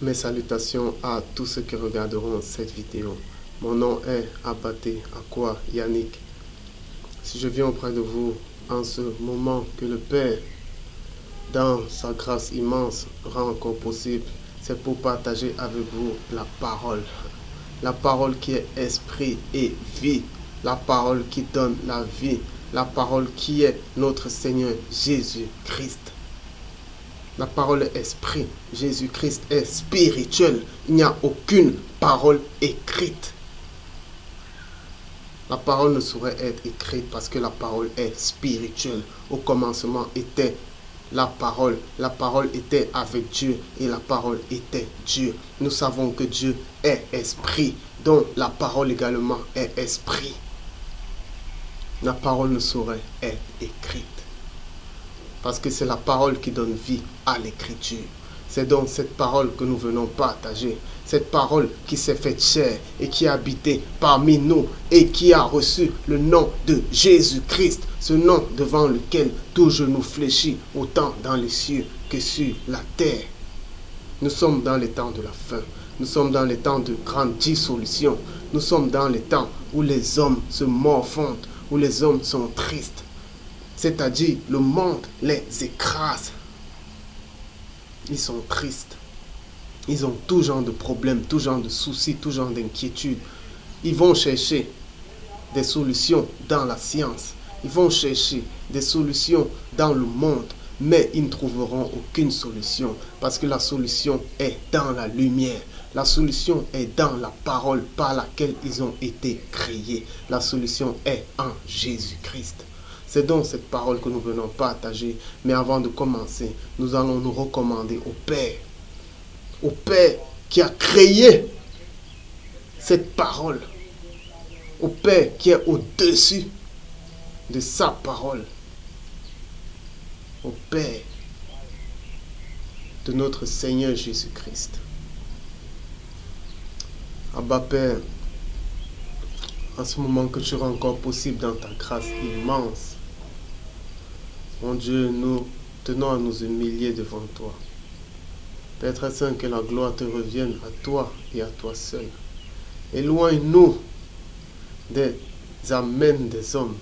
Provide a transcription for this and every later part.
Mes salutations à tous ceux qui regarderont cette vidéo. Mon nom est Abaté Akwa Yannick. Si je viens auprès de vous en ce moment que le Père, dans sa grâce immense, rend encore possible, c'est pour partager avec vous la parole. La parole qui est esprit et vie. La parole qui donne la vie. La parole qui est notre Seigneur Jésus-Christ. La parole est esprit. Jésus-Christ est spirituel. Il n'y a aucune parole écrite. La parole ne saurait être écrite parce que la parole est spirituelle. Au commencement était la parole. La parole était avec Dieu et la parole était Dieu. Nous savons que Dieu est esprit. Donc la parole également est esprit. La parole ne saurait être écrite. Parce que c'est la parole qui donne vie à l'écriture. C'est donc cette parole que nous venons partager. Cette parole qui s'est faite chair et qui a habité parmi nous et qui a reçu le nom de Jésus-Christ. Ce nom devant lequel tout genou fléchit, autant dans les cieux que sur la terre. Nous sommes dans les temps de la fin. Nous sommes dans les temps de grande dissolution. Nous sommes dans les temps où les hommes se morfondent, où les hommes sont tristes. C'est-à-dire, le monde les écrase. Ils sont tristes. Ils ont tout genre de problèmes, tout genre de soucis, tout genre d'inquiétudes. Ils vont chercher des solutions dans la science. Ils vont chercher des solutions dans le monde. Mais ils ne trouveront aucune solution. Parce que la solution est dans la lumière. La solution est dans la parole par laquelle ils ont été créés. La solution est en Jésus-Christ. C'est donc cette parole que nous venons partager. Mais avant de commencer, nous allons nous recommander au Père. Au Père qui a créé cette parole. Au Père qui est au-dessus de sa parole. Au Père de notre Seigneur Jésus-Christ. Abba Père, en ce moment que tu rends encore possible dans ta grâce immense, mon Dieu, nous tenons à nous humilier devant toi. Père très saint, que la gloire te revienne à toi et à toi seul. Éloigne-nous des amens des hommes.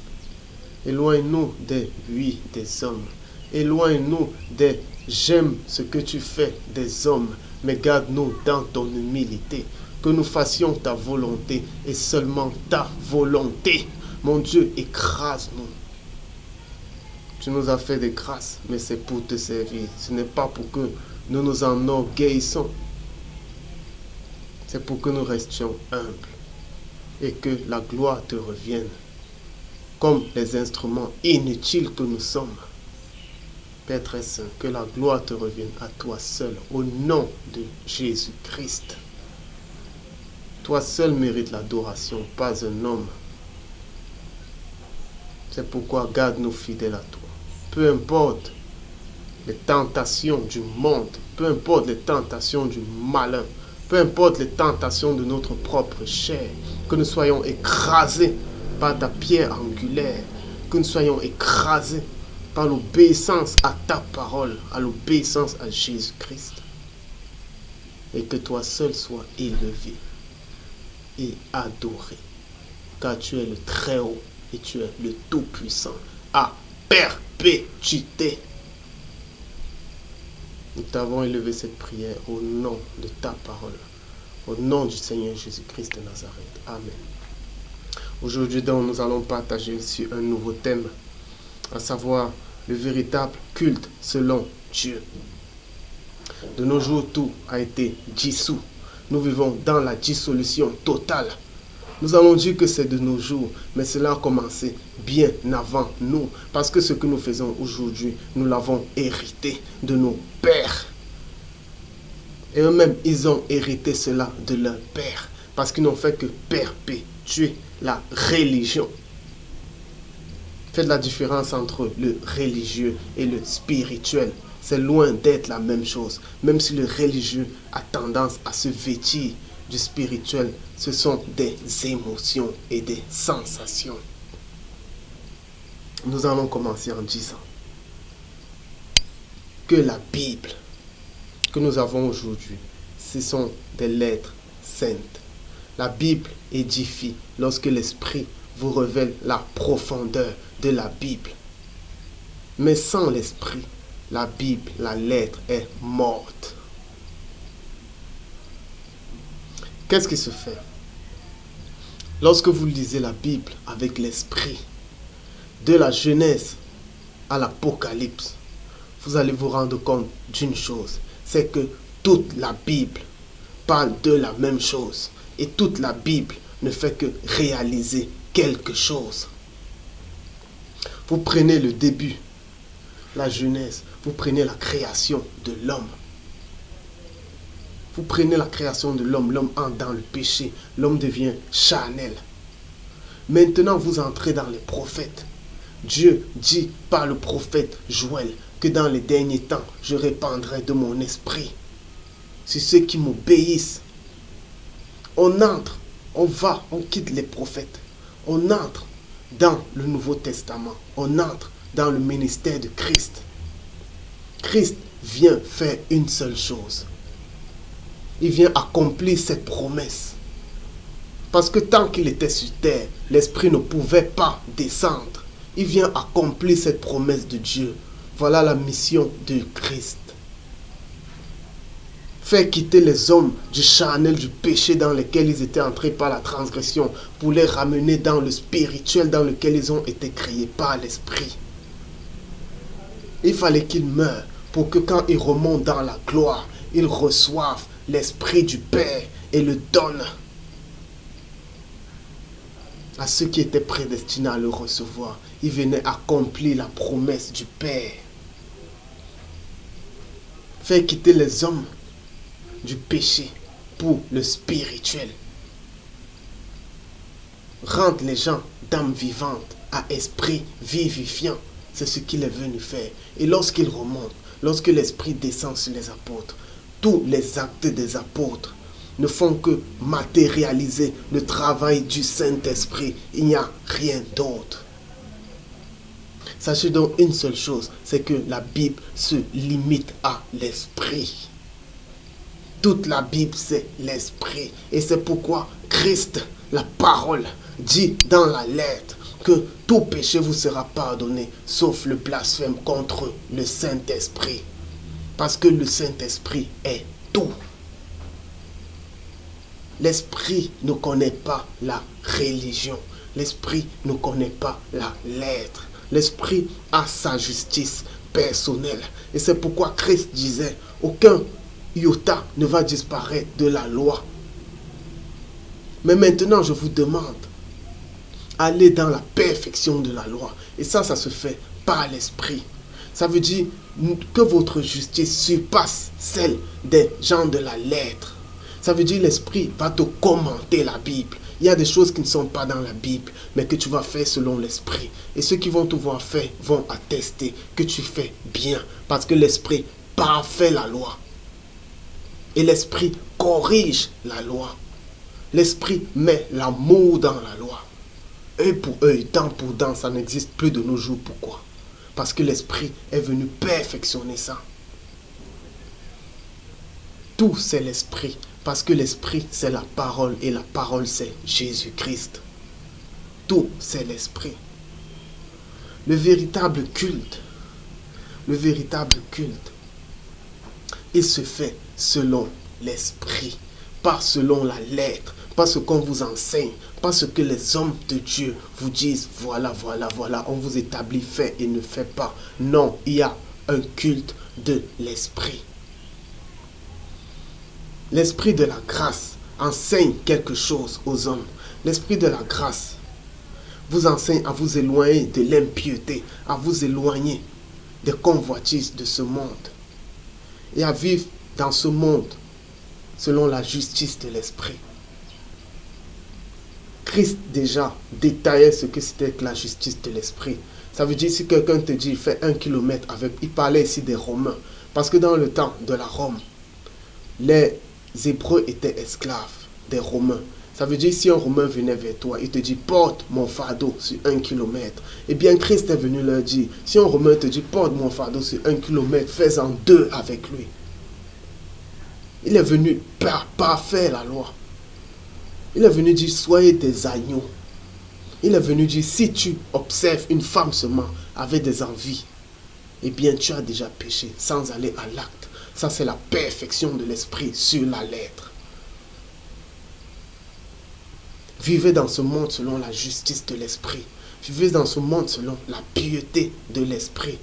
Éloigne-nous des oui des hommes. Éloigne-nous des j'aime ce que tu fais des hommes. Mais garde-nous dans ton humilité. Que nous fassions ta volonté et seulement ta volonté. Mon Dieu, écrase-nous. Tu nous as fait des grâces, mais c'est pour te servir. Ce n'est pas pour que nous nous enorgueillissons. C'est pour que nous restions humbles et que la gloire te revienne. Comme les instruments inutiles que nous sommes. Père très saint, que la gloire te revienne à toi seul, au nom de Jésus-Christ. Toi seul mérites l'adoration, pas un homme. C'est pourquoi garde-nous fidèles à toi. Peu importe les tentations du monde, peu importe les tentations du malin, peu importe les tentations de notre propre chair, que nous soyons écrasés par ta pierre angulaire, que nous soyons écrasés par l'obéissance à ta parole, à l'obéissance à Jésus-Christ. Et que toi seul sois élevé et adoré, car tu es le Très-Haut et tu es le Tout-Puissant à perpétuité. Nous t'avons élevé cette prière au nom de ta parole, au nom du Seigneur Jésus-Christ de Nazareth. Amen. Aujourd'hui donc, nous allons partager sur un nouveau thème, à savoir le véritable culte selon Dieu. De nos jours, tout a été dissous. Nous vivons dans la dissolution totale. Nous allons dire que c'est de nos jours, mais cela a commencé bien avant nous. Parce que ce que nous faisons aujourd'hui, nous l'avons hérité de nos pères. Et eux-mêmes, ils ont hérité cela de leurs pères. Parce qu'ils n'ont fait que perpétuer la religion. Faites la différence entre le religieux et le spirituel. C'est loin d'être la même chose. Même si le religieux a tendance à se vêtir du spirituel, ce sont des émotions et des sensations. Nous allons commencer en disant que la Bible que nous avons aujourd'hui, ce sont des lettres saintes. La Bible édifie lorsque l'Esprit vous révèle la profondeur de la Bible. Mais sans l'Esprit, la Bible, la lettre est morte. Qu'est-ce qui se fait? Lorsque vous lisez la Bible avec l'Esprit, de la Genèse à l'Apocalypse, vous allez vous rendre compte d'une chose, c'est que toute la Bible parle de la même chose. Et toute la Bible ne fait que réaliser quelque chose. Vous prenez le début, la Genèse, vous prenez la création de l'homme. Vous prenez la création de l'homme, l'homme entre dans le péché, l'homme devient charnel. Maintenant, vous entrez dans les prophètes. Dieu dit par le prophète Joël que dans les derniers temps, je répandrai de mon esprit sur ceux qui m'obéissent. On entre, on va, on quitte les prophètes. On entre dans le Nouveau Testament. On entre dans le ministère de Christ. Christ vient faire une seule chose. Il vient accomplir cette promesse. Parce que tant qu'il était sur terre, l'Esprit ne pouvait pas descendre. Il vient accomplir cette promesse de Dieu. Voilà la mission de Christ. Faire quitter les hommes du charnel, du péché dans lequel ils étaient entrés par la transgression, pour les ramener dans le spirituel dans lequel ils ont été créés par l'Esprit. Il fallait qu'ils meurent pour que quand ils remontent dans la gloire, ils reçoivent l'Esprit du Père et le donnent à ceux qui étaient prédestinés à le recevoir. Il venait accomplir la promesse du Père. Faire quitter les hommes du péché pour le spirituel. Rendre les gens d'âme vivante à esprit vivifiant. C'est ce qu'il est venu faire. Et lorsqu'il remonte, lorsque l'Esprit descend sur les apôtres, tous les actes des apôtres ne font que matérialiser le travail du Saint-Esprit. Il n'y a rien d'autre. Sachez donc une seule chose, c'est que la Bible se limite à l'Esprit. Toute la Bible, c'est l'Esprit. Et c'est pourquoi Christ, la parole, dit dans la lettre que tout péché vous sera pardonné, sauf le blasphème contre le Saint-Esprit. Parce que le Saint-Esprit est tout. L'Esprit ne connaît pas la religion. L'Esprit ne connaît pas la lettre. L'Esprit a sa justice personnelle. Et c'est pourquoi Christ disait, aucun iota ne va disparaître de la loi. Mais maintenant, je vous demande, allez dans la perfection de la loi. Et ça se fait par l'Esprit. Ça veut dire que votre justice surpasse celle des gens de la lettre. Ça veut dire l'Esprit va te commenter la Bible. Il y a des choses qui ne sont pas dans la Bible, mais que tu vas faire selon l'Esprit. Et ceux qui vont te voir faire vont attester que tu fais bien. Parce que l'Esprit parfait la loi. Et l'Esprit corrige la loi. L'Esprit met l'amour dans la loi. Œil pour œil, dent pour dent, ça n'existe plus de nos jours. Pourquoi? Parce que l'Esprit est venu perfectionner ça. Tout c'est l'Esprit. Parce que l'Esprit c'est la parole et la parole c'est Jésus-Christ. Tout c'est l'Esprit. Le véritable culte, il se fait selon l'Esprit, pas selon la lettre, pas ce qu'on vous enseigne, pas ce que les hommes de Dieu vous disent, voilà, on vous établit, fait et ne fait pas. Non, il y a un culte de l'Esprit. L'Esprit de la grâce enseigne quelque chose aux hommes. L'Esprit de la grâce vous enseigne à vous éloigner de l'impiété, à vous éloigner des convoitises de ce monde et à vivre dans ce monde selon la justice de l'Esprit. Christ déjà détaillait ce que c'était que la justice de l'Esprit. Ça veut dire si quelqu'un te dit fais 1 kilomètre avec... Il parlait ici des Romains. Parce que dans le temps de la Rome, les Hébreux étaient esclaves des Romains. Ça veut dire si un Romain venait vers toi, il te dit porte mon fardeau sur 1 kilomètre. Eh bien Christ est venu leur dire, si un Romain te dit porte mon fardeau sur 1 kilomètre, fais-en 2 avec lui. Il est venu parfaire la loi. Il est venu dire, soyez des agneaux. Il est venu dire, si tu observes une femme seulement avec des envies, eh bien tu as déjà péché sans aller à l'acte. Ça c'est la perfection de l'esprit sur la lettre. Vivez dans ce monde selon la justice de l'esprit. Vivez dans ce monde selon la piété de l'esprit.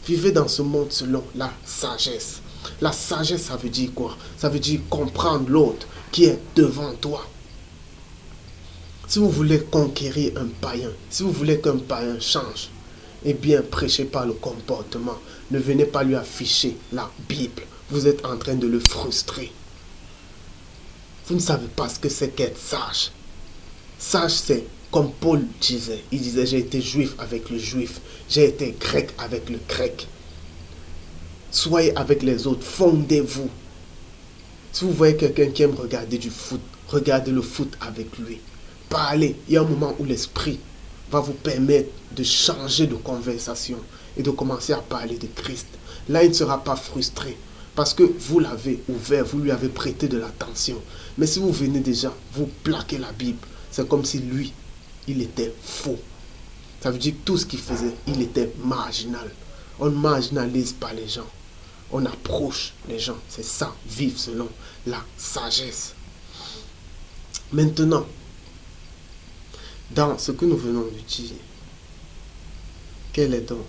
Vivez dans ce monde selon la sagesse. La sagesse, ça veut dire quoi? Ça veut dire comprendre l'autre qui est devant toi. Si vous voulez conquérir un païen, si vous voulez qu'un païen change, eh bien, prêchez pas le comportement. Ne venez pas lui afficher la Bible. Vous êtes en train de le frustrer. Vous ne savez pas ce que c'est qu'être sage. Sage, c'est comme Paul disait. Il disait, j'ai été juif avec le juif. J'ai été grec avec le grec. Soyez avec les autres. Fondez-vous. Si vous voyez quelqu'un qui aime regarder du foot, regardez le foot avec lui. Parlez. Il y a un moment où l'esprit va vous permettre de changer de conversation et de commencer à parler de Christ. Là, il ne sera pas frustré parce que vous l'avez ouvert, vous lui avez prêté de l'attention. Mais si vous venez déjà, vous plaquez la Bible, c'est comme si lui, il était faux. Ça veut dire que tout ce qu'il faisait, il était marginal. On ne marginalise pas les gens. On approche les gens. C'est ça, vivre selon la sagesse. Maintenant, dans ce que nous venons de dire, quelle est donc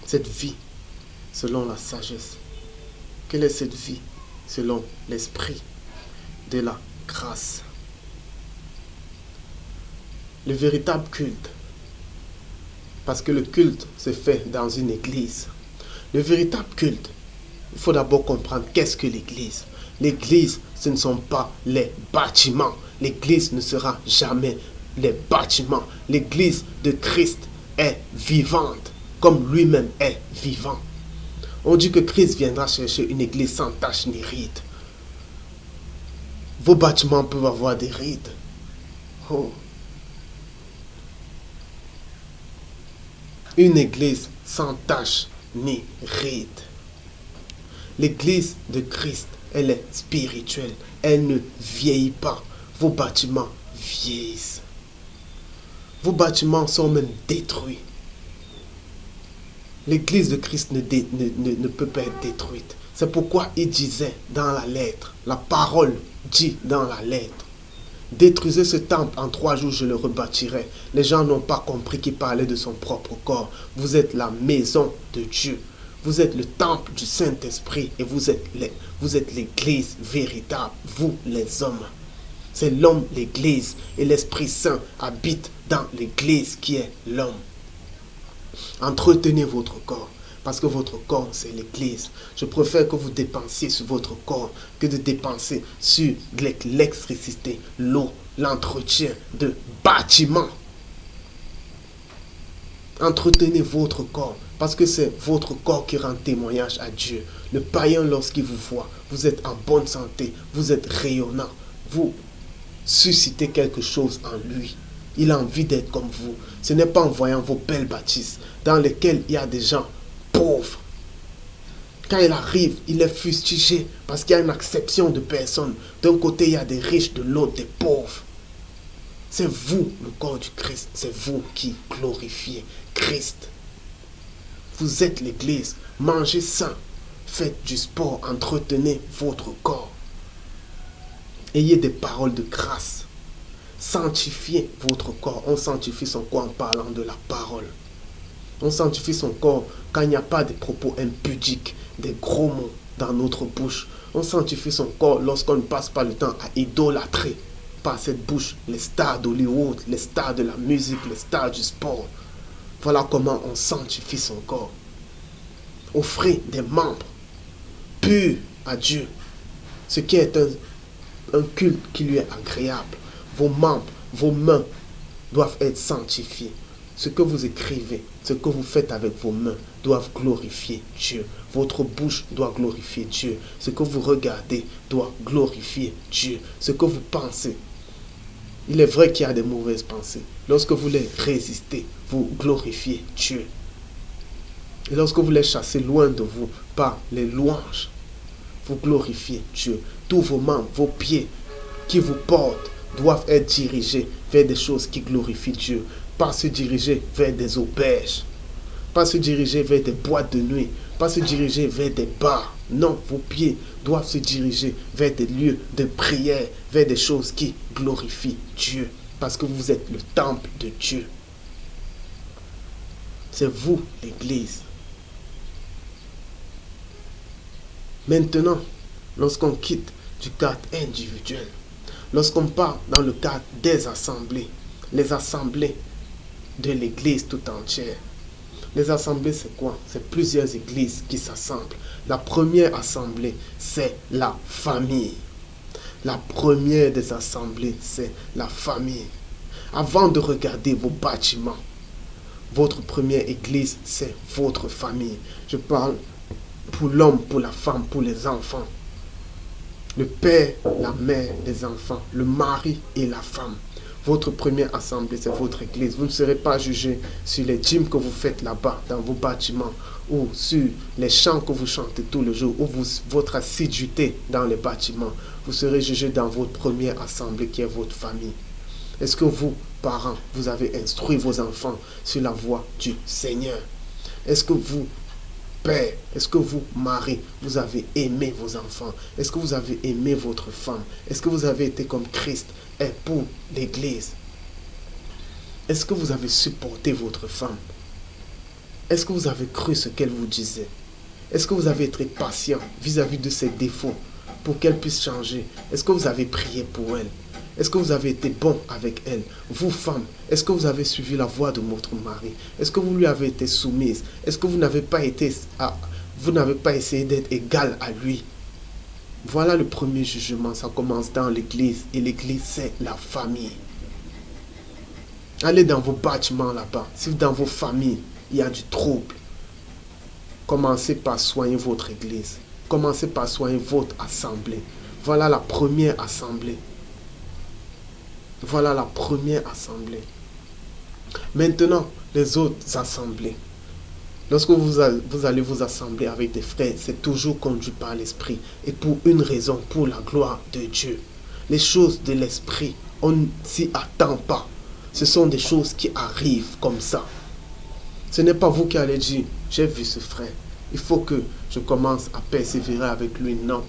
cette vie selon la sagesse? Quelle est cette vie selon l'esprit de la grâce? Le véritable culte, parce que le culte se fait dans une église. Le véritable culte, il faut d'abord comprendre qu'est-ce que l'église. L'église, ce ne sont pas les bâtiments. L'église ne sera jamais les bâtiments. L'église de Christ est vivante, comme lui-même est vivant. On dit que Christ viendra chercher une église sans tache ni ride. Vos bâtiments peuvent avoir des rides. Oh. Une église sans tache ni ride. L'église de Christ, elle est spirituelle. Elle ne vieillit pas. Vos bâtiments vieillissent. Vos bâtiments sont même détruits. L'église de Christ ne peut pas être détruite. C'est pourquoi il disait dans la lettre, la parole dit dans la lettre, détruisez ce temple, en 3 jours je le rebâtirai. Les gens n'ont pas compris qu'il parlait de son propre corps. Vous êtes la maison de Dieu. Vous êtes le temple du Saint-Esprit et vous êtes l'église véritable, vous les hommes. C'est l'homme, l'église, et l'Esprit Saint habite dans l'église qui est l'homme. Entretenez votre corps, parce que votre corps, c'est l'église. Je préfère que vous dépensiez sur votre corps que de dépenser sur l'électricité, l'eau, l'entretien de bâtiments. Entretenez votre corps, parce que c'est votre corps qui rend témoignage à Dieu. Le païen, lorsqu'il vous voit, vous êtes en bonne santé, vous êtes rayonnant, vous suscitez quelque chose en lui. Il a envie d'être comme vous. Ce n'est pas en voyant vos belles bâtisses dans lesquelles il y a des gens pauvres. Quand il arrive, il est fustigé parce qu'il y a une acception de personnes. D'un côté, il y a des riches, de l'autre, des pauvres. C'est vous, le corps du Christ. C'est vous qui glorifiez Christ. Vous êtes l'église. Mangez sain. Faites du sport. Entretenez votre corps. Ayez des paroles de grâce. Sanctifiez votre corps. On sanctifie son corps en parlant de la parole. On sanctifie son corps quand il n'y a pas de propos impudiques, des gros mots dans notre bouche. On sanctifie son corps lorsqu'on ne passe pas le temps à idolâtrer par cette bouche les stars d'Hollywood, les stars de la musique, les stars du sport. Voilà comment on sanctifie son corps. Offrez des membres purs à Dieu, ce qui est un culte qui lui est agréable. Vos membres, vos mains doivent être sanctifiées. Ce que vous écrivez, ce que vous faites avec vos mains doivent glorifier Dieu. Votre bouche doit glorifier Dieu. Ce que vous regardez doit glorifier Dieu. Ce que vous pensez. Il est vrai qu'il y a des mauvaises pensées. Lorsque vous les résistez, vous glorifiez Dieu. Et lorsque vous les chassez loin de vous par les louanges, vous glorifiez Dieu. Tous vos membres, vos pieds qui vous portent doivent être dirigés vers des choses qui glorifient Dieu. Pas se diriger vers des auberges, pas se diriger vers des boîtes de nuit, pas se diriger vers des bars. Non, vos pieds doivent se diriger vers des lieux de prière, vers des choses qui glorifient Dieu. Parce que vous êtes le temple de Dieu. C'est vous, l'Église. Maintenant, lorsqu'on quitte du cadre individuel, lorsqu'on part dans le cadre des assemblées, les assemblées de l'Église tout entière. Les assemblées, c'est quoi? C'est plusieurs églises qui s'assemblent. La première assemblée, c'est la famille. La première des assemblées, c'est la famille. Avant de regarder vos bâtiments, votre première église, c'est votre famille. Je parle pour l'homme, pour la femme, pour les enfants. Le père, la mère, les enfants, le mari et la femme. Votre première assemblée, c'est votre église. Vous ne serez pas jugé sur les dîmes que vous faites là-bas, dans vos bâtiments, ou sur les chants que vous chantez tous les jours, ou votre assiduité dans les bâtiments. Vous serez jugé dans votre première assemblée qui est votre famille. Est-ce que vous, parents, vous avez instruit vos enfants sur la voie du Seigneur? Est-ce que vous, père, est-ce que vous, mari, vous avez aimé vos enfants? Est-ce que vous avez aimé votre femme? Est-ce que vous avez été comme Christ est pour l'Église? Est-ce que vous avez supporté votre femme? Est-ce que vous avez cru ce qu'elle vous disait? Est-ce que vous avez été patient vis-à-vis de ses défauts pour qu'elle puisse changer? Est-ce que vous avez prié pour elle? Est-ce que vous avez été bon avec elle? Vous, femmes, est-ce que vous avez suivi la voie de votre mari? Est-ce que vous lui avez été soumise? Est-ce que vous n'avez pas essayé d'être égal à lui? Voilà le premier jugement. Ça commence dans l'église. Et l'église, c'est la famille. Allez dans vos bâtiments là-bas. Si dans vos familles, il y a du trouble, commencez par soigner votre église. Commencez par soigner votre assemblée. Voilà la première assemblée. Voilà la première assemblée. Maintenant, les autres assemblées. Lorsque vous allez vous assembler avec des frères, c'est toujours conduit par l'Esprit. Et pour une raison, pour la gloire de Dieu. Les choses de l'Esprit, on ne s'y attend pas. Ce sont des choses qui arrivent comme ça. Ce n'est pas vous qui allez dire, j'ai vu ce frère, il faut que je commence à persévérer avec lui. Non.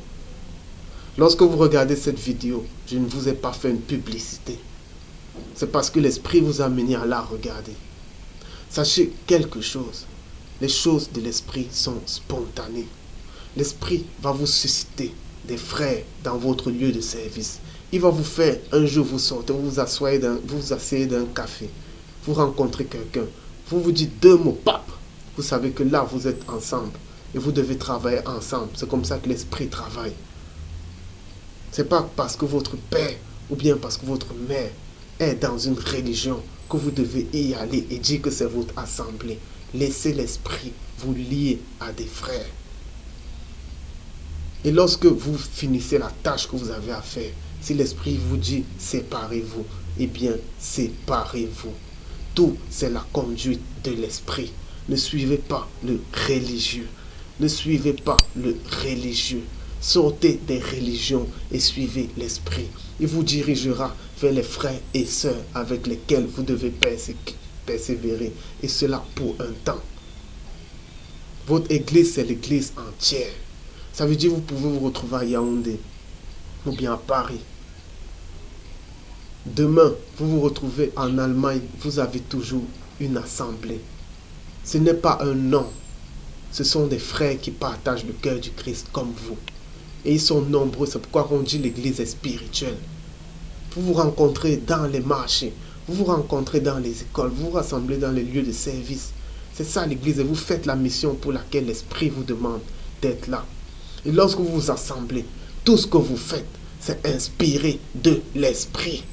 Lorsque vous regardez cette vidéo, je ne vous ai pas fait une publicité. C'est parce que l'Esprit vous a amené à la regarder. Sachez quelque chose. Les choses de l'Esprit sont spontanées. L'Esprit va vous susciter des frères dans votre lieu de service. Il va vous faire, un jour vous sortez, vous vous asseyez dans un café. Vous rencontrez quelqu'un. Vous vous dites deux mots, pap. Vous savez que là, vous êtes ensemble. Et vous devez travailler ensemble. C'est comme ça que l'Esprit travaille. Ce n'est pas parce que votre père ou bien parce que votre mère est dans une religion que vous devez y aller et dire que c'est votre assemblée. Laissez l'Esprit vous lier à des frères. Et lorsque vous finissez la tâche que vous avez à faire, si l'Esprit vous dit séparez-vous, eh bien séparez-vous. Tout, c'est la conduite de l'Esprit. Ne suivez pas le religieux. Ne suivez pas le religieux. Sortez des religions et suivez l'Esprit. Il vous dirigera vers les frères et sœurs avec lesquels vous devez persévérer. Et cela pour un temps. Votre église, c'est l'église entière. Ça veut dire que vous pouvez vous retrouver à Yaoundé ou bien à Paris. Demain, vous vous retrouvez en Allemagne, vous avez toujours une assemblée. Ce n'est pas un nom. Ce sont des frères qui partagent le cœur du Christ comme vous. Et ils sont nombreux, c'est pourquoi on dit l'église est spirituelle. Vous vous rencontrez dans les marchés, vous vous rencontrez dans les écoles, vous vous rassemblez dans les lieux de service. C'est ça l'église et vous faites la mission pour laquelle l'Esprit vous demande d'être là. Et lorsque vous vous assemblez, tout ce que vous faites, c'est inspiré de l'Esprit.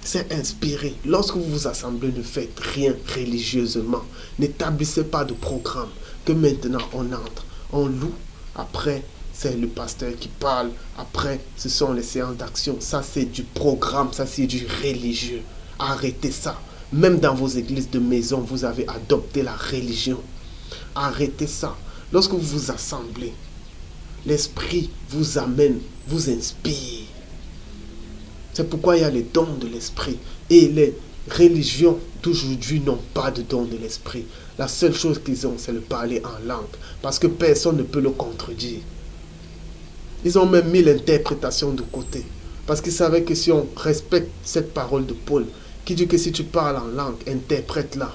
C'est inspiré. Lorsque vous vous assemblez, ne faites rien religieusement. N'établissez pas de programme. Que maintenant on entre, on loue. Après, c'est le pasteur qui parle. Après, ce sont les séances d'action. Ça, c'est du programme. Ça, c'est du religieux. Arrêtez ça. Même dans vos églises de maison, vous avez adopté la religion. Arrêtez ça. Lorsque vous vous assemblez, l'Esprit vous amène, vous inspire. C'est pourquoi il y a les dons de l'Esprit. Et les religions d'aujourd'hui n'ont pas de dons de l'Esprit. La seule chose qu'ils ont, c'est le parler en langue. Parce que personne ne peut le contredire. Ils ont même mis l'interprétation de côté. Parce qu'ils savaient que si on respecte cette parole de Paul, qui dit que si tu parles en langue, interprète-la,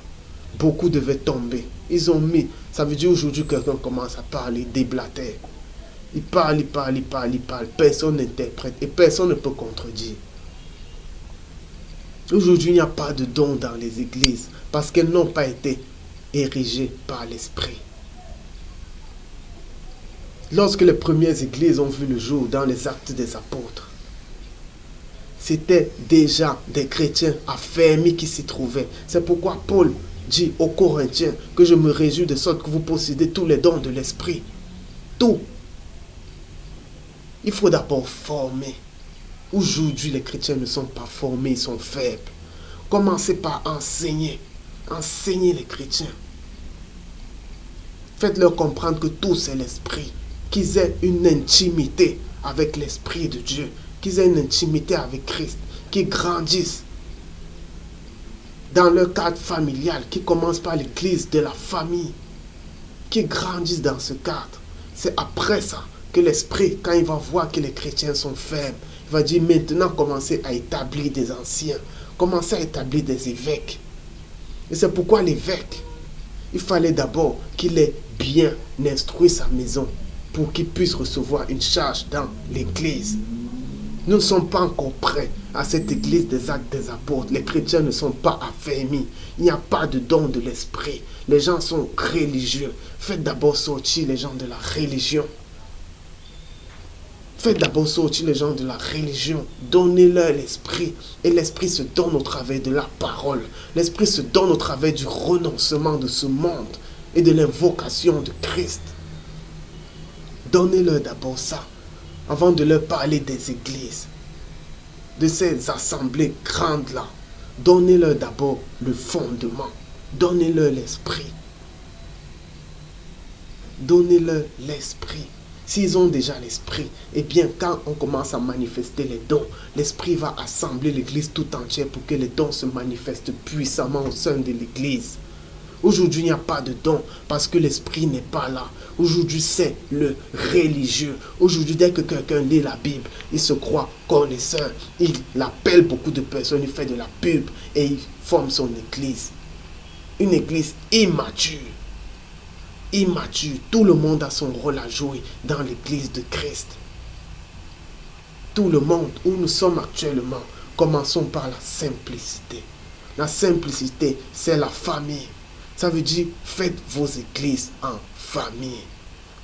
beaucoup devaient tomber. Ils ont mis, ça veut dire aujourd'hui quelqu'un commence à parler, déblatère. Il parle, personne n'interprète et personne ne peut contredire. Aujourd'hui, il n'y a pas de dons dans les églises parce qu'elles n'ont pas été érigées par l'Esprit. Lorsque les premières églises ont vu le jour dans les actes des apôtres, c'était déjà des chrétiens affermis qui s'y trouvaient. C'est pourquoi Paul dit aux Corinthiens que je me réjouis de sorte que vous possédez tous les dons de l'Esprit. Tout. Il faut d'abord former. Aujourd'hui, les chrétiens ne sont pas formés, ils sont faibles. Commencez par enseigner. Enseignez les chrétiens. Faites-leur comprendre que tout c'est l'Esprit. Qu'ils aient une intimité avec l'Esprit de Dieu. Qu'ils aient une intimité avec Christ. Qu'ils grandissent dans leur cadre familial. Qui commence par l'église de la famille. Qu'ils grandissent dans ce cadre. C'est après ça que l'Esprit, quand il va voir que les chrétiens sont faibles, il va dire maintenant commencez à établir des anciens. Commencez à établir des évêques. Et c'est pourquoi l'évêque, il fallait d'abord qu'il ait bien instruit sa maison pour qu'il puisse recevoir une charge dans l'église. Nous ne sommes pas encore prêts à cette église des actes des apôtres. Les chrétiens ne sont pas affermis. Il n'y a pas de don de l'Esprit. Les gens sont religieux. Faites d'abord sortir les gens de la religion. Faites d'abord sortir les gens de la religion. Donnez-leur l'Esprit. Et l'Esprit se donne au travers de la parole. L'Esprit se donne au travers du renoncement de ce monde et de l'invocation de Christ. Donnez-leur d'abord ça, avant de leur parler des églises, de ces assemblées grandes-là. Donnez-leur d'abord le fondement. Donnez-leur l'Esprit. Donnez-leur l'Esprit. S'ils ont déjà l'Esprit, eh bien, quand on commence à manifester les dons, l'Esprit va assembler l'Église tout entière pour que les dons se manifestent puissamment au sein de l'Église. Aujourd'hui, il n'y a pas de dons parce que l'Esprit n'est pas là. Aujourd'hui, c'est le religieux. Aujourd'hui, dès que quelqu'un lit la Bible, il se croit connaisseur. Il appelle beaucoup de personnes, il fait de la pub et il forme son Église. Une Église immature. Immature. Tout le monde a son rôle à jouer dans l'Église de Christ. Tout le monde où nous sommes actuellement, commençons par la simplicité. La simplicité, c'est la famille. Ça veut dire, faites vos églises en famille.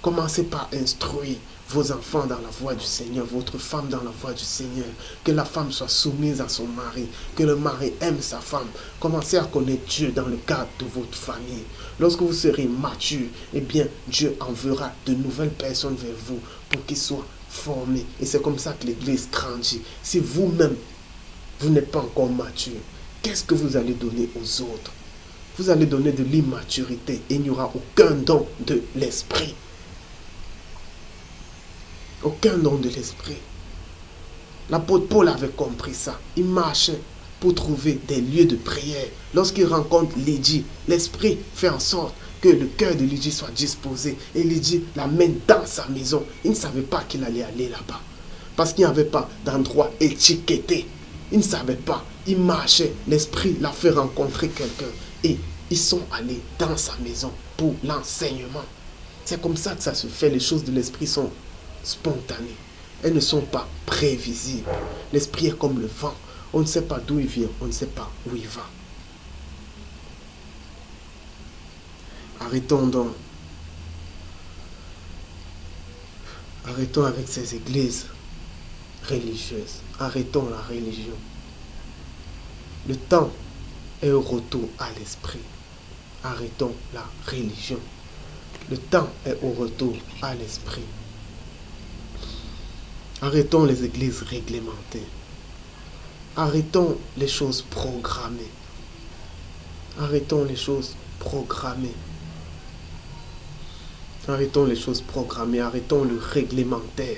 Commencez par instruire vos enfants dans la voie du Seigneur, votre femme dans la voie du Seigneur. Que la femme soit soumise à son mari, que le mari aime sa femme. Commencez à connaître Dieu dans le cadre de votre famille. Lorsque vous serez mature, eh bien, Dieu enverra de nouvelles personnes vers vous pour qu'ils soient formés. Et c'est comme ça que l'Église grandit. Si vous-même, vous n'êtes pas encore mature, qu'est-ce que vous allez donner aux autres? Vous allez donner de l'immaturité et il n'y aura aucun don de l'Esprit. Aucun don de l'Esprit. L'apôtre Paul avait compris ça. Il marchait pour trouver des lieux de prière. Lorsqu'il rencontre Lydie, l'Esprit fait en sorte que le cœur de Lydie soit disposé. Et Lydie l'amène dans sa maison. Il ne savait pas qu'il allait aller là-bas. Parce qu'il n'y avait pas d'endroit étiqueté. Il ne savait pas. Il marchait. L'Esprit l'a fait rencontrer quelqu'un. Et ils sont allés dans sa maison pour l'enseignement. C'est comme ça que ça se fait. Les choses de l'Esprit sont spontanées. Elles ne sont pas prévisibles. L'Esprit est comme le vent. On ne sait pas d'où il vient. On ne sait pas où il va. Arrêtons donc. Arrêtons avec ces églises religieuses. Arrêtons la religion. Le temps est au retour à l'Esprit. Arrêtons la religion. Le temps est au retour à l'Esprit. Arrêtons les églises réglementées. Arrêtons les choses programmées. Arrêtons les choses programmées. Arrêtons les choses programmées, arrêtons le réglementaire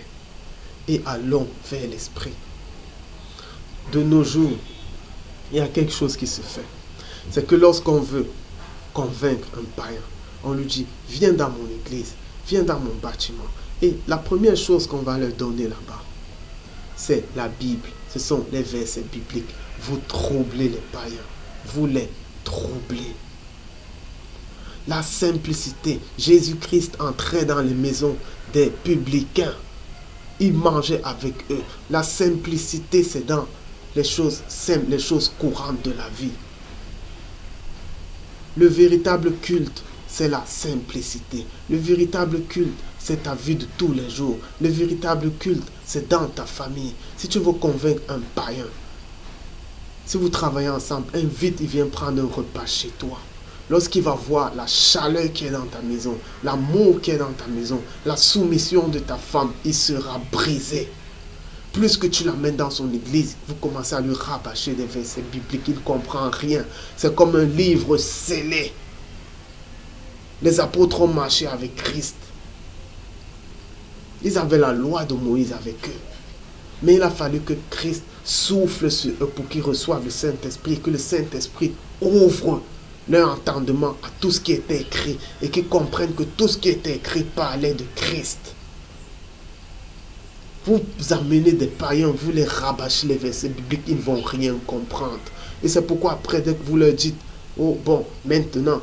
et allons vers l'esprit. De nos jours, il y a quelque chose qui se fait. C'est que lorsqu'on veut convaincre un païen, on lui dit, viens dans mon église, viens dans mon bâtiment. Et la première chose qu'on va leur donner là-bas, c'est la Bible. Ce sont les versets bibliques. Vous troublez les païens. Vous les troublez. La simplicité. Jésus-Christ entrait dans les maisons des publicains. Il mangeait avec eux. La simplicité, c'est dans les choses simples, les choses courantes de la vie. Le véritable culte, c'est la simplicité. Le véritable culte, c'est ta vie de tous les jours. Le véritable culte, c'est dans ta famille. Si tu veux convaincre un païen, si vous travaillez ensemble, invite, il vient prendre un repas chez toi. Lorsqu'il va voir la chaleur qui est dans ta maison, l'amour qui est dans ta maison, la soumission de ta femme, il sera brisé. Plus que tu l'amènes dans son église, vous commencez à lui rabâcher des versets bibliques, il ne comprend rien. C'est comme un livre scellé. Les apôtres ont marché avec Christ. Ils avaient la loi de Moïse avec eux. Mais il a fallu que Christ souffle sur eux pour qu'ils reçoivent le Saint-Esprit, que le Saint-Esprit ouvre leur entendement à tout ce qui était écrit et qu'ils comprennent que tout ce qui était écrit parlait de Christ. Vous amenez des païens, vous les rabâchez les versets bibliques, ils ne vont rien comprendre. Et c'est pourquoi après, dès que vous leur dites, oh bon, maintenant,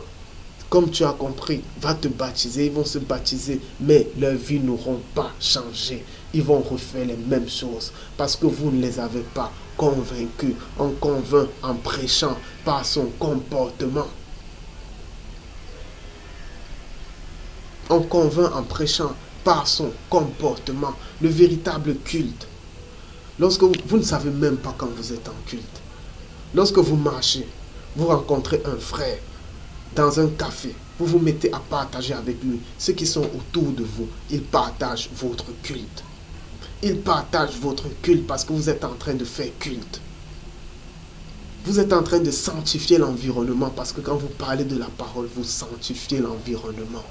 comme tu as compris, va te baptiser, ils vont se baptiser, mais leurs vies n'auront pas changé. Ils vont refaire les mêmes choses parce que vous ne les avez pas convaincus. On convainc en prêchant par son comportement. On convainc en prêchant par son comportement. Le véritable culte. Lorsque vous ne savez même pas quand vous êtes en culte. Lorsque vous marchez, vous rencontrez un frère dans un café, vous vous mettez à partager avec lui. Ceux qui sont autour de vous, ils partagent votre culte. Ils partagent votre culte parce que vous êtes en train de faire culte. Vous êtes en train de sanctifier l'environnement parce que quand vous parlez de la parole, vous sanctifiez l'environnement.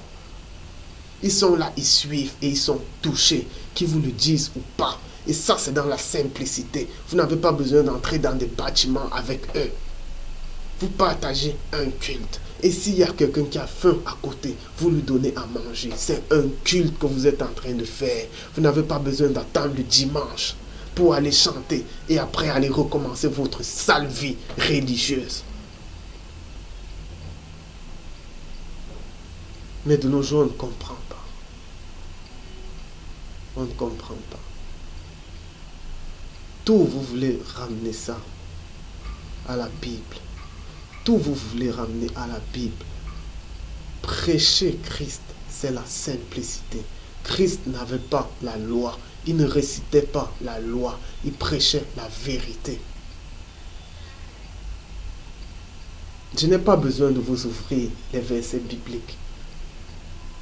Ils sont là, ils suivent et ils sont touchés, qu'ils vous le disent ou pas. Et ça, c'est dans la simplicité. Vous n'avez pas besoin d'entrer dans des bâtiments avec eux. Vous partagez un culte. Et s'il y a quelqu'un qui a faim à côté, vous lui donnez à manger. C'est un culte que vous êtes en train de faire. Vous n'avez pas besoin d'attendre le dimanche pour aller chanter et après aller recommencer votre sale vie religieuse. Mais de nos jours, on ne comprend pas. On ne comprend pas. Tout, vous voulez ramener ça à la Bible. Tout vous voulez ramener à la Bible. Prêcher Christ, c'est la simplicité. Christ n'avait pas la loi. Il ne récitait pas la loi. Il prêchait la vérité. Je n'ai pas besoin de vous ouvrir les versets bibliques.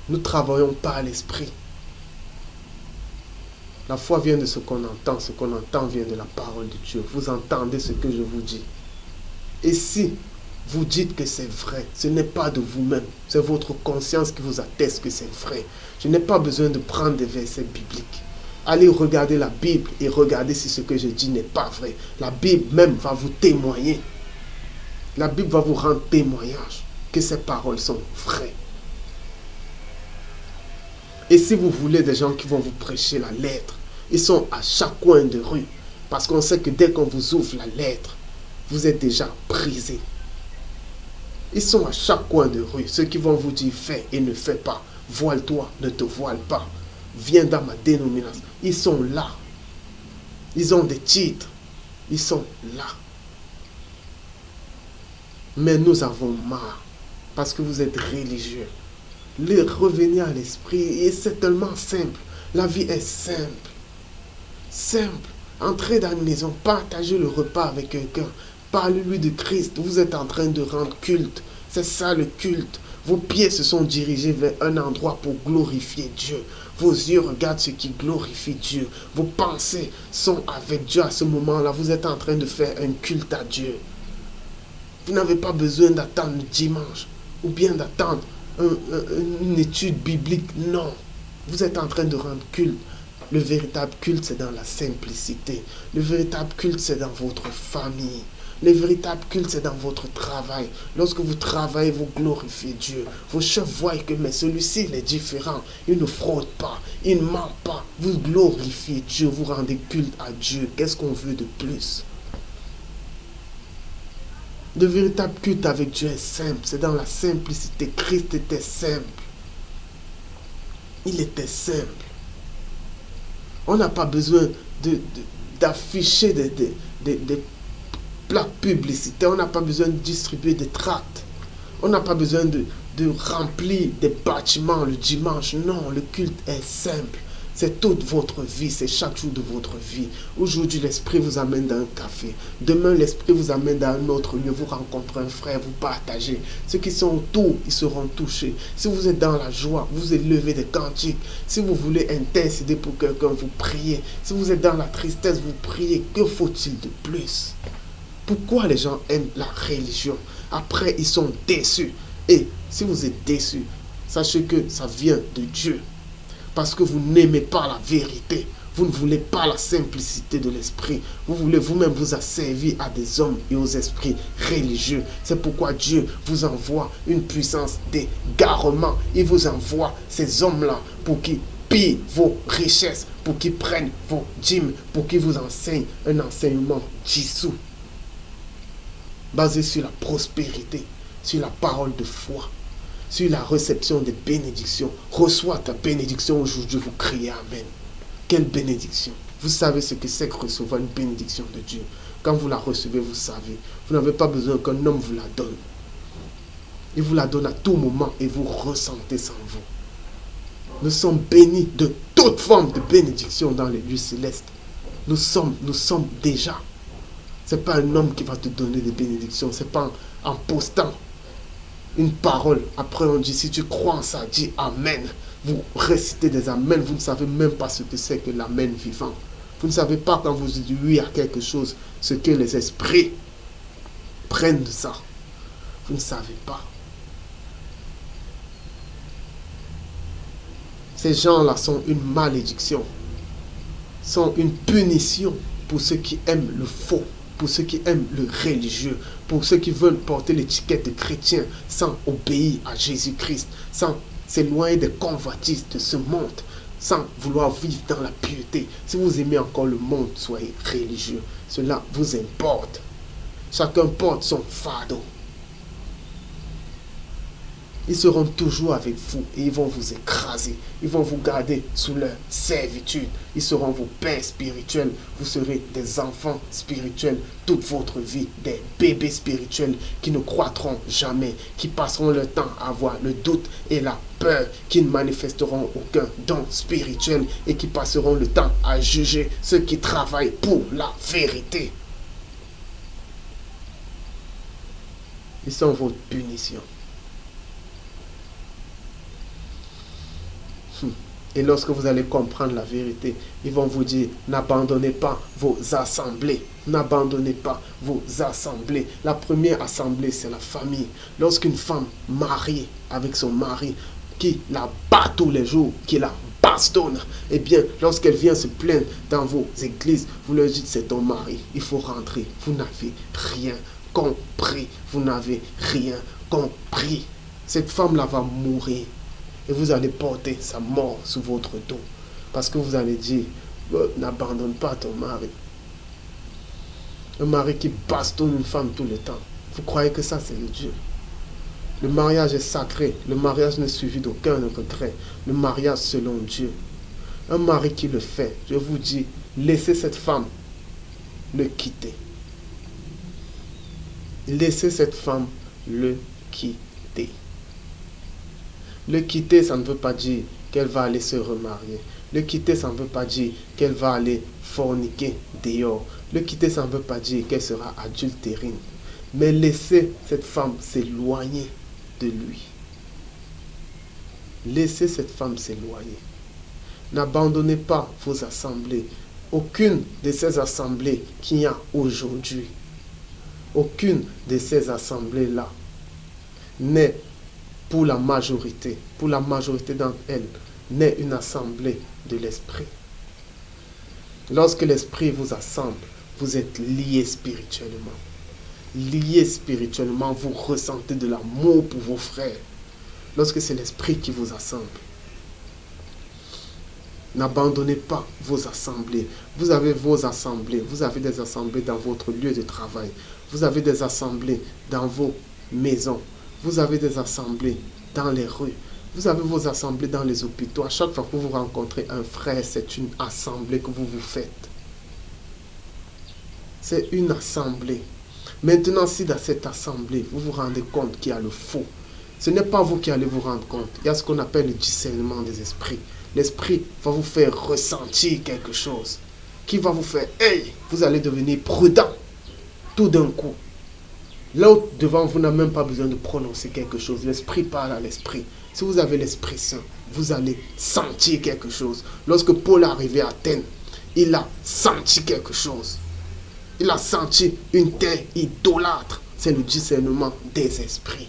Nous travaillons par l'esprit. La foi vient de ce qu'on entend. Ce qu'on entend vient de la parole de Dieu. Vous entendez ce que je vous dis. Et si vous dites que c'est vrai, ce n'est pas de vous-même. C'est votre conscience qui vous atteste que c'est vrai. Je n'ai pas besoin de prendre des versets bibliques. Allez regarder la Bible et regardez si ce que je dis n'est pas vrai. La Bible même va vous témoigner. La Bible va vous rendre témoignage que ces paroles sont vraies. Et si vous voulez des gens qui vont vous prêcher la lettre, ils sont à chaque coin de rue. Parce qu'on sait que dès qu'on vous ouvre la lettre, vous êtes déjà brisé. Ils sont à chaque coin de rue. Ceux qui vont vous dire fais et ne fais pas. Voile-toi, ne te voile pas. Viens dans ma dénomination. Ils sont là. Ils ont des titres. Ils sont là. Mais nous avons marre. Parce que vous êtes religieux. Revenez à l'esprit. Et c'est tellement simple. La vie est simple. Simple. Entrez dans une maison. Partagez le repas avec quelqu'un. Parlez-lui de Christ. Vous êtes en train de rendre culte. C'est ça le culte. Vos pieds se sont dirigés vers un endroit pour glorifier Dieu. Vos yeux regardent ce qui glorifie Dieu. Vos pensées sont avec Dieu à ce moment-là. Vous êtes en train de faire un culte à Dieu. Vous n'avez pas besoin d'attendre le dimanche ou bien d'attendre une étude biblique. Non. Vous êtes en train de rendre culte. Le véritable culte, c'est dans la simplicité. Le véritable culte, c'est dans votre famille. Le véritable culte, c'est dans votre travail. Lorsque vous travaillez, vous glorifiez Dieu. Vos chefs voient que, mais celui-ci, il est différent. Il ne fraude pas. Il ne ment pas. Vous glorifiez Dieu. Vous rendez culte à Dieu. Qu'est-ce qu'on veut de plus? Le véritable culte avec Dieu est simple. C'est dans la simplicité. Christ était simple. Il était simple. On n'a pas besoin d'afficher des plaques publicitaires. On n'a pas besoin de distribuer des tracts. On n'a pas besoin de remplir des bâtiments le dimanche. Non, le culte est simple. C'est toute votre vie, c'est chaque jour de votre vie. Aujourd'hui, l'Esprit vous amène dans un café. Demain, l'Esprit vous amène dans un autre lieu. Vous rencontrez un frère, vous partagez. Ceux qui sont autour, ils seront touchés. Si vous êtes dans la joie, vous élevez des cantiques. Si vous voulez intercéder pour quelqu'un, vous priez. Si vous êtes dans la tristesse, vous priez. Que faut-il de plus? Pourquoi les gens aiment la religion? Après, ils sont déçus. Et si vous êtes déçus, sachez que ça vient de Dieu. Parce que vous n'aimez pas la vérité. Vous ne voulez pas la simplicité de l'esprit. Vous voulez vous-même vous asservir à des hommes et aux esprits religieux. C'est pourquoi Dieu vous envoie une puissance d'égarement. Il vous envoie ces hommes-là pour qu'ils pillent vos richesses, pour qu'ils prennent vos dîmes, pour qu'ils vous enseignent un enseignement dissous, basé sur la prospérité, sur la parole de foi, sur la réception des bénédictions. Reçois ta bénédiction aujourd'hui, vous criez Amen. Quelle bénédiction! Vous savez ce que c'est que recevoir une bénédiction de Dieu. Quand vous la recevez, vous savez. Vous n'avez pas besoin qu'un homme vous la donne. Il vous la donne à tout moment et vous ressentez sans vous. Nous sommes bénis de toute forme de bénédiction dans les lieux célestes. Nous sommes déjà. Ce n'est pas un homme qui va te donner des bénédictions. Ce n'est pas en postant une parole. Après on dit, si tu crois en ça, dis Amen. Vous récitez des Amen. Vous ne savez même pas ce que c'est que l'Amen vivant. Vous ne savez pas quand vous dites oui à quelque chose, ce que les esprits prennent de ça. Vous ne savez pas. Ces gens-là sont une malédiction. Sont une punition pour ceux qui aiment le faux, pour ceux qui aiment le religieux, pour ceux qui veulent porter l'étiquette de chrétien sans obéir à Jésus-Christ, sans s'éloigner des convoitises de ce monde, sans vouloir vivre dans la piété. Si vous aimez encore le monde, soyez religieux. Cela vous importe. Chacun porte son fardeau. Ils seront toujours avec vous et ils vont vous écraser. Ils vont vous garder sous leur servitude. Ils seront vos pères spirituels. Vous serez des enfants spirituels toute votre vie. Des bébés spirituels qui ne croîtront jamais. Qui passeront le temps à avoir le doute et la peur. Qui ne manifesteront aucun don spirituel. Et qui passeront le temps à juger ceux qui travaillent pour la vérité. Ils sont votre punition. Et lorsque vous allez comprendre la vérité, ils vont vous dire, n'abandonnez pas vos assemblées. N'abandonnez pas vos assemblées. La première assemblée, c'est la famille. Lorsqu'une femme mariée avec son mari, qui la bat tous les jours, qui la bastonne, eh bien, lorsqu'elle vient se plaindre dans vos églises, vous leur dites, c'est ton mari, il faut rentrer. Vous n'avez rien compris. Vous n'avez rien compris. Cette femme-là va mourir. Et vous allez porter sa mort sous votre dos. Parce que vous allez dire, n'abandonne pas ton mari. Un mari qui bastonne une femme tout le temps. Vous croyez que ça, c'est le Dieu? Le mariage est sacré. Le mariage n'est suivi d'aucun retrait. Le mariage selon Dieu. Un mari qui le fait, je vous dis, laissez cette femme le quitter. Laissez cette femme le quitter. Le quitter, ça ne veut pas dire qu'elle va aller se remarier. Le quitter, ça ne veut pas dire qu'elle va aller forniquer dehors. Le quitter, ça ne veut pas dire qu'elle sera adultérine. Mais laissez cette femme s'éloigner de lui. Laissez cette femme s'éloigner. N'abandonnez pas vos assemblées. Aucune de ces assemblées qu'il y a aujourd'hui, aucune de ces assemblées-là n'est pour la majorité d'entre elles, n'est une assemblée de l'esprit. Lorsque l'esprit vous assemble, vous êtes liés spirituellement. Liés spirituellement, vous ressentez de l'amour pour vos frères. Lorsque c'est l'esprit qui vous assemble. N'abandonnez pas vos assemblées. Vous avez vos assemblées. Vous avez des assemblées dans votre lieu de travail. Vous avez des assemblées dans vos maisons. Vous avez des assemblées dans les rues. Vous avez vos assemblées dans les hôpitaux. À chaque fois que vous rencontrez un frère, c'est une assemblée que vous vous faites. C'est une assemblée. Maintenant, si dans cette assemblée, vous vous rendez compte qu'il y a le faux, ce n'est pas vous qui allez vous rendre compte. Il y a ce qu'on appelle le discernement des esprits. L'esprit va vous faire ressentir quelque chose qui va vous faire, hey, vous allez devenir prudent tout d'un coup. L'autre devant vous n'a même pas besoin de prononcer quelque chose. L'esprit parle à l'esprit. Si vous avez l'Esprit Saint, vous allez sentir quelque chose. Lorsque Paul est arrivé à Athènes, il a senti quelque chose. Il a senti une terre idolâtre. C'est le discernement des esprits.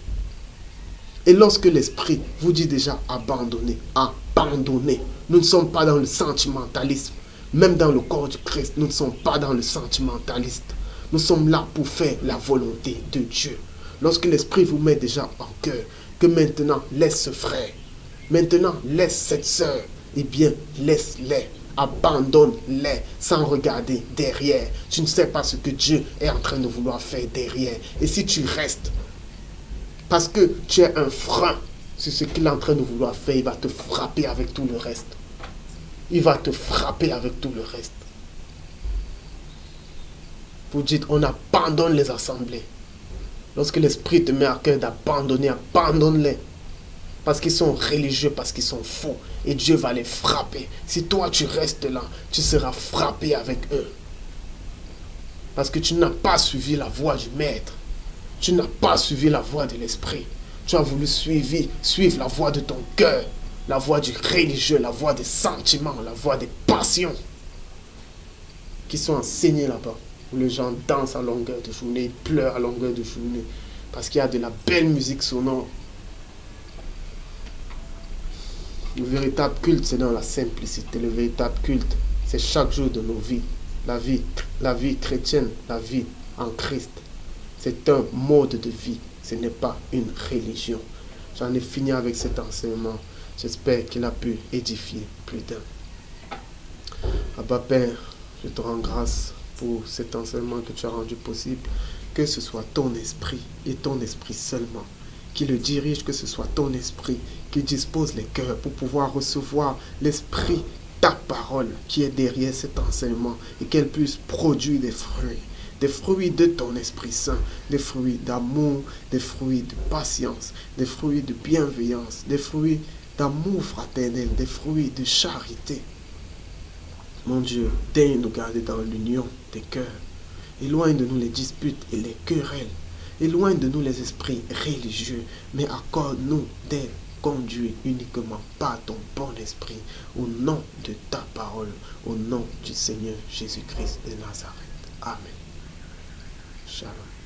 Et lorsque l'esprit vous dit déjà abandonner, abandonnez. Nous ne sommes pas dans le sentimentalisme. Même dans le corps du Christ, nous ne sommes pas dans le sentimentalisme. Nous sommes là pour faire la volonté de Dieu. Lorsque l'esprit vous met déjà en cœur, que maintenant laisse ce frère, maintenant laisse cette sœur, eh bien laisse-les. Abandonne-les sans regarder derrière. Tu ne sais pas ce que Dieu est en train de vouloir faire derrière. Et si tu restes, parce que tu es un frein sur ce qu'il est en train de vouloir faire, il va te frapper avec tout le reste. Il va te frapper avec tout le reste. Vous dites, on abandonne les assemblées. Lorsque l'esprit te met à cœur d'abandonner, abandonne-les. Parce qu'ils sont religieux, parce qu'ils sont faux. Et Dieu va les frapper. Si toi tu restes là, tu seras frappé avec eux. Parce que tu n'as pas suivi la voie du maître. Tu n'as pas suivi la voie de l'esprit. Tu as voulu suivre la voie de ton cœur. La voie du religieux, la voie des sentiments, la voie des passions. Qui sont enseignées là-bas. Où les gens dansent à longueur de journée, ils pleurent à longueur de journée. Parce qu'il y a de la belle musique sonore. Le véritable culte, c'est dans la simplicité. Le véritable culte, c'est chaque jour de nos vies. La vie chrétienne, la vie en Christ. C'est un mode de vie. Ce n'est pas une religion. J'en ai fini avec cet enseignement. J'espère qu'il a pu édifier plus d'un. Abba Père, je te rends grâce pour cet enseignement que tu as rendu possible. Que ce soit ton esprit et ton esprit seulement qui le dirige, que ce soit ton esprit qui dispose les cœurs pour pouvoir recevoir l'esprit, ta parole qui est derrière cet enseignement et qu'elle puisse produire des fruits de ton Esprit Saint, des fruits d'amour, des fruits de patience, des fruits de bienveillance, des fruits d'amour fraternel, des fruits de charité. Mon Dieu, daigne nous garder dans l'union des cœurs. Éloigne de nous les disputes et les querelles. Éloigne de nous les esprits religieux, mais accorde-nous des conduits uniquement par ton bon esprit, au nom de ta parole, au nom du Seigneur Jésus-Christ de Nazareth. Amen. Shalom.